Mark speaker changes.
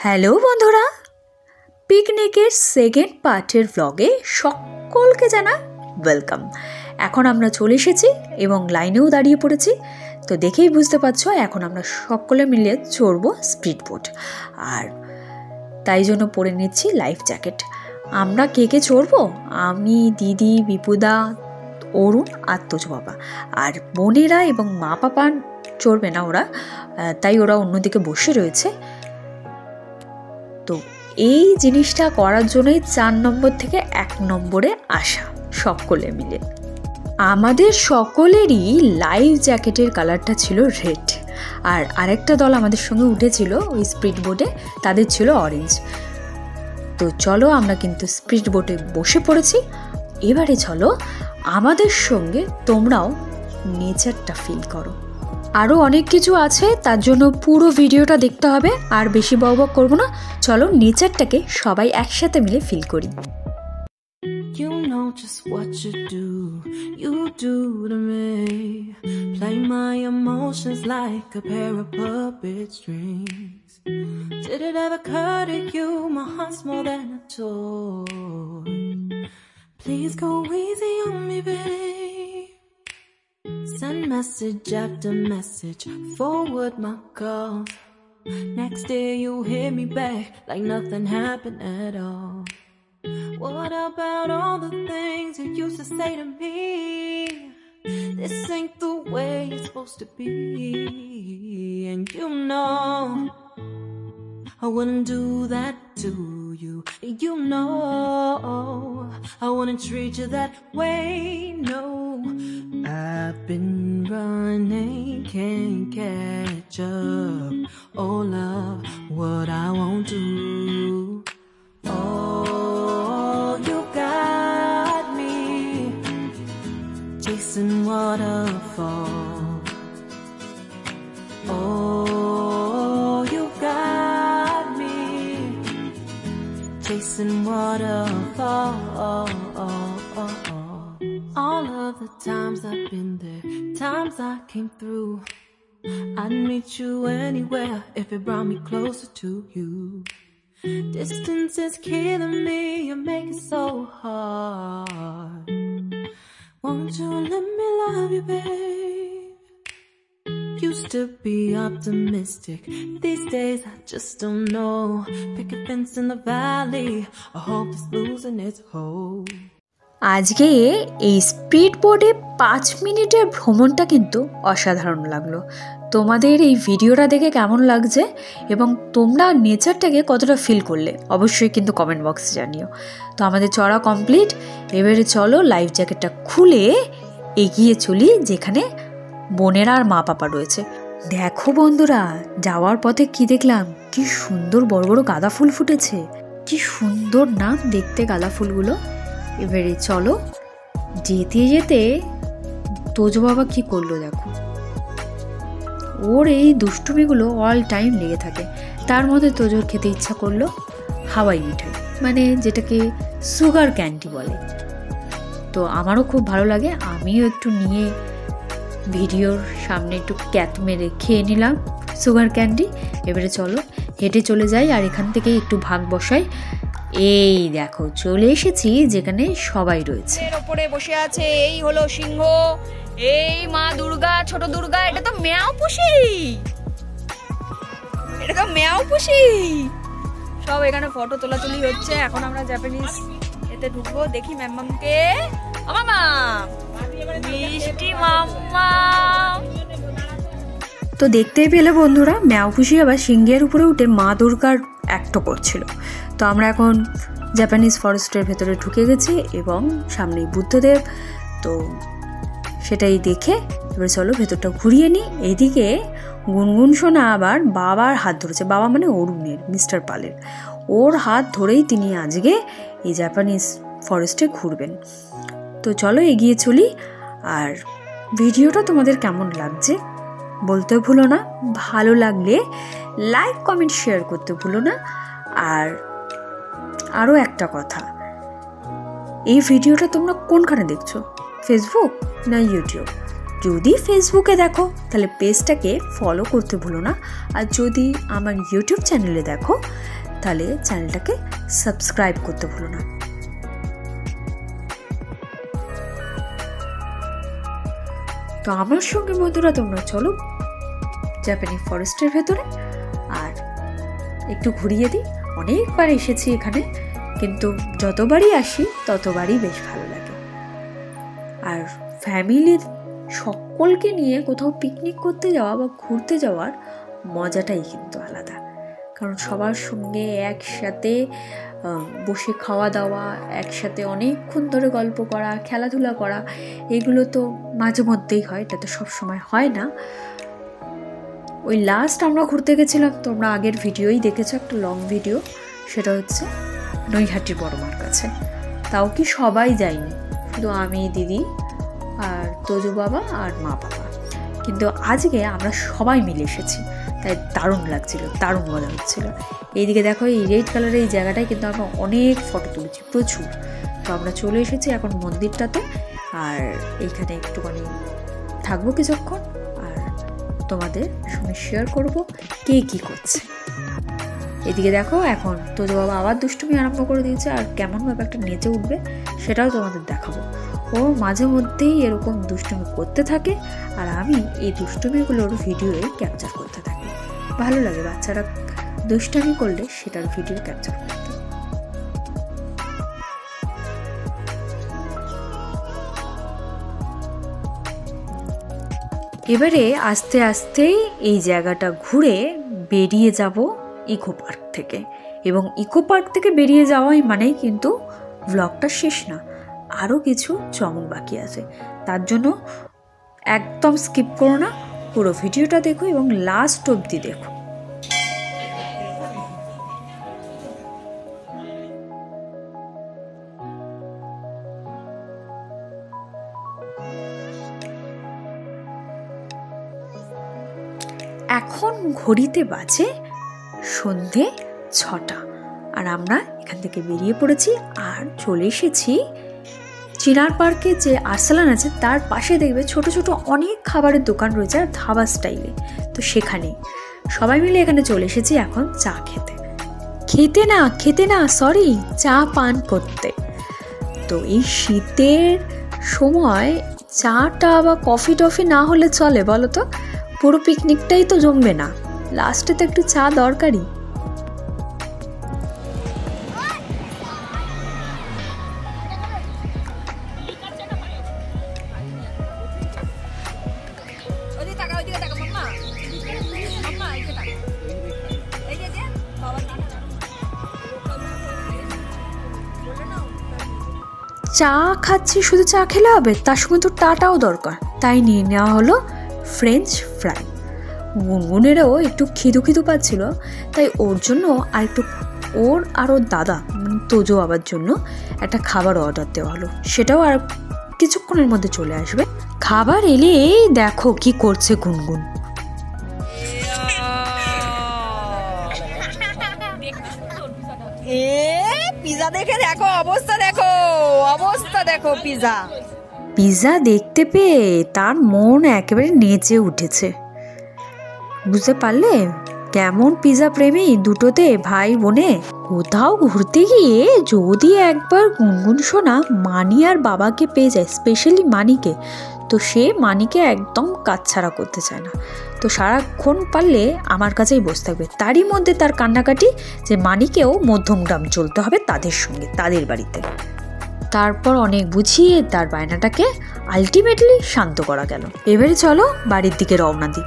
Speaker 1: Hello বন্ধুরা, পিকনিকের second পার্টের ব্লগে সকলকে জানাই ওয়েলকাম। এখন আমরা চলে এসেছি এবং লাইনেও দাঁড়িয়ে পড়েছি। তো দেখেই বুঝতে পারছো এখন আমরা সকলে মিলে চড়বো স্পিড বোট, আর তাই জন্য পরে নিচ্ছি লাইফ জ্যাকেট। আমরা কে কে চড়বো? আমি, দিদি, বিপুদা, অরুণ আর তোজো বাবা। আর বোনেরা এবং মা পাপা চড়বে না ওরা, তাই ওরা অন্যদিকে বসে রয়েছে। তো এই জিনিসটা করার জন্যই 4 নম্বর থেকে 1 নম্বরে আসা সকলে মিলে। আমাদের সকলেরই লাইফ জ্যাকেটের কালারটা ছিল রেড, আর আরেকটা দল আমাদের সঙ্গে উঠেছিল ওই স্পিড বোটে, তাদের ছিল অরেঞ্জ। তো চলো আমরা কিন্তু স্পিড বোটে বসে পড়েছি। এবারে চলো আমাদের সঙ্গে তোমরাও নেচারটা ফিল করো। আরও অনেক কিছু আছে, তার জন্য পুরো ভিডিওটা দেখতে হবে। আর বেশি বকবক করবো না, চলো নেচারটাকে সবাই একসাথে মিলে ফিল করি।
Speaker 2: You know just what you do to me. Play my emotions like a pair of puppet strings. Did it ever occur to you my heart's more than a toy? Please go easy on me, babe. Send message after message, forward my calls. Next day you hit me back like nothing happened at all. What about all the things you used to say to me? This ain't the way it's supposed to be. And you know I wouldn't do that to you. You know I wouldn't treat you that way, no. I've been running, can't catch up. Oh love, what I won't do. Oh, you got me chasing waterfall. Oh, you got me chasing waterfall. All of the times I've been there, times I came through, I'd meet you anywhere if it brought me closer to you. Distance is killing me, you make it so hard. Won't you let me love you, babe? Used to be optimistic, these days I just don't know. Pick a fence in the valley, I hope it's losing its hold.
Speaker 1: আজকে এই speed বোটে 5 মিনিটের ভ্রমণটা কিন্তু অসাধারণ লাগলো। তোমাদের এই ভিডিওটা দেখে কেমন লাগছে এবং তোমরা নেচারটাকে কতটা ফিল করলে অবশ্যই কিন্তু কমেন্ট বক্সে জানিও। তো আমাদের চড়া কমপ্লিট। এবারে চলো লাইফ জ্যাকেটটা খুলে এগিয়ে চলি যেখানে বোনেরা আর মা পাপা রয়েছে। দেখো বন্ধুরা, যাওয়ার পথে কি দেখলাম, কি সুন্দর বড় বড় গাঁদা ফুল ফুটেছে, কি সুন্দর না দেখতে গাঁদা ফুলগুলো। এবারে চলো যেতে যেতে তোজো বাবা কি করলো দেখো, ওর এই দুষ্টুমিগুলো অল টাইম লেগে থাকে। তার মধ্যে তোজোর খেতে ইচ্ছা করলো হাওয়াই মিঠাই, মানে যেটাকে সুগার ক্যান্ডি বলে। তো আমারও খুব ভালো লাগে, আমিও একটু নিয়ে ভিডিওর সামনে একটু ক্যাত মেরে খেয়ে নিলাম সুগার ক্যান্ডি। এবারে চলো হেঁটে চলে যাই আর এখান থেকে একটু ভাগ বসাই। এই দেখো চলে এসেছি যেখানে সবাই রয়েছে।
Speaker 3: এর উপরে বসে আছে এই হলো সিংহ, এই মা দুর্গা, ছোট দুর্গা। এটা তো মেয়াও পুষি, এটা তো মেয়াও পুষি। সব এখানে ফটো তোলাতুলি হচ্ছে। এখন আমরা জাপানিজ এতে ঢুকবো। দেখি ম্যামকে, মামা মিষ্টি মাম্মা।
Speaker 1: তো দেখতেই পেলে বন্ধুরা, ম্যাওপুষি আবার সিংহের উপরে উঠে মা দুর্গার অ্যাক্টও করছিল। তো আমরা এখন জাপানিজ ফরেস্টের ভেতরে ঢুকে গেছি এবং সামনেই বুদ্ধদেব। তো সেটাই দেখে এবার চলো ভেতরটা ঘুরিয়ে নিই। এদিকে গুনগুন সোনা আবার বাবার হাত ধরেছে, বাবা মানে অরুণের, মিস্টার পালের। ওর হাত ধরেই তিনি আজকে এই জাপানিজ ফরেস্টে ঘুরবেন। তো চলো এগিয়ে চলি। আর ভিডিওটা তোমাদের কেমন লাগছে বলতে ভুলো না, ভালো লাগলে লাইক কমেন্ট শেয়ার করতে ভুলো না। আর আরও একটা কথা, এই ভিডিওটা তোমরা কোনখানে দেখছো, ফেসবুক না ইউটিউব? যদি ফেসবুকে দেখো তাহলে পেজটাকে ফলো করতে ভুলো না, আর যদি আমার ইউটিউব চ্যানেলে দেখো তাহলে চ্যানেলটাকে সাবস্ক্রাইব করতে ভুলো না। তো আমার সঙ্গে বন্ধুরা তোমরা চলো জাপানি ফরেস্টের ভেতরে আর একটু ঘুরিয়ে দিই। অনেকবার এসেছি এখানে, কিন্তু যতবারই আসি ততবারই বেশ ভালো লাগে। আর ফ্যামিলির সকলকে নিয়ে কোথাও পিকনিক করতে যাওয়া বা ঘুরতে যাওয়ার মজাটাই কিন্তু আলাদা। কারণ সবার সঙ্গে একসাথে বসে খাওয়া দাওয়া, একসাথে অনেকক্ষণ ধরে গল্প করা, খেলাধুলা করা, এগুলো তো মাঝে মধ্যেই হয়, এটা তো সবসময় হয় না। ওই লাস্ট আমরা ঘুরতে গেছিলাম, তোমরা আগের ভিডিওই দেখেছো, একটা লং ভিডিও, সেটা হচ্ছে নৈহাটির বড়মার কাছে। তাও কি সবাই যায়নি, শুধু আমি, দিদি আর তোজো বাবা আর মা বাবা। কিন্তু আজকে আমরা সবাই মিলে এসেছি, তাই দারুণ লাগছিল, দারুণ মজা হচ্ছিল। এইদিকে দেখো, এই রেড কালারের এই জায়গাটায় কিন্তু আমরা অনেক ফটো তুলেছি, প্রচুর। তো আমরা চলে এসেছি এখন মন্দিরটাতে, আর এইখানে একটুখানি থাকবো কিছুক্ষণ, আর তোমাদের সঙ্গে শেয়ার করবো কে কী করছে। এদিকে দেখো, এখন তোজো বাবা আবার দুষ্টুমি আরম্ভ করে দিয়েছে, আর কেমনভাবে একটা নেচে উঠবে সেটাও তোমাদের দেখাবো। ও মাঝে মধ্যেই এরকম দুষ্টুমি করতে থাকে, আর আমি এই দুষ্টুমিগুলোর ভিডিওয়ে ক্যাপচার করতে থাকি। ভালো লাগে বাচ্চারা দুষ্টামি করলে সেটার ভিডিও ক্যাপচার করতে। এবারে আস্তে আস্তে এই জায়গাটা ঘুরে বেরিয়ে যাব ইকো পার্ক থেকে। এবং ইকো পার্ক থেকে বেরিয়ে যাওয়াই মানেই কিন্তু ব্লগটা শেষ না, আরও কিছু চমক বাকি আছে। তার জন্য একদম স্কিপ করো না, পুরো ভিডিওটা দেখো এবং লাস্ট অবধি দেখো। এখন ঘড়িতে বাজে সন্ধে 6টা, আর আমরা এখান থেকে বেরিয়ে পড়েছি আর চলে এসেছি চিনার পার্কে। যে আরসালান আছে তার পাশে দেখবে ছোট ছোট অনেক খাবারের দোকান রয়েছে, আর ধাবা স্টাইলে। তো সেখানেই সবাই মিলে এখানে চলে এসেছি এখন চা খেতে না সরি, চা পান করতে। তো এই শীতের সময় চাটা বা কফি টফি না হলে চলে বলো তো? পুরো পিকনিকটাই তো জমবে না, লাস্টে তো একটু চা দরকারি। চা খাচ্ছি, শুধু চা খেলে হবে, তার সঙ্গে তো টাটাও দরকার। তাই নিয়ে নেওয়া হলো ফ্রেঞ্চ ফ্রাই। গুনগুনেরও একটু খিদু পাচ্ছিল, তাই ওর জন্য আর একটু, ওর আর ওর দাদা মানে তোজো বাবার জন্য একটা খাবার অর্ডার দেওয়া হলো। সেটাও আর কিছুক্ষণের মধ্যে চলে আসবে। খাবার এলেই দেখো কি করছে গুনগুন।
Speaker 3: পিজা দেখে দেখো, অবস্থা দেখো পিজা
Speaker 1: দেখতে পেয়ে তার মন একেবারে নেচে উঠেছে। বুঝতে পারলে কেমন পিজা প্রেমী দুটোতে ভাই বোনে। কোথাও ঘুরতে গিয়ে যদি একবার গুনগুন শোনা মানি আর বাবাকে পেয়ে যায়, স্পেশালি মানিকে, তো সে মানিকে একদম কাছছাড়া করতে চায় না। তো সারাক্ষণ পারলে আমার কাছেই বসে থাকবে। তারই মধ্যে তার কান্নাকাটি যে মানিকেও মধ্যমগ্রাম চলতে হবে তাদের সঙ্গে, তাদের বাড়িতে। তারপর অনেক বুঝিয়ে তার বায়নাটাকে আলটিমেটলি শান্ত করা গেল। এবারে চলো বাড়ির দিকে রওনা দিই।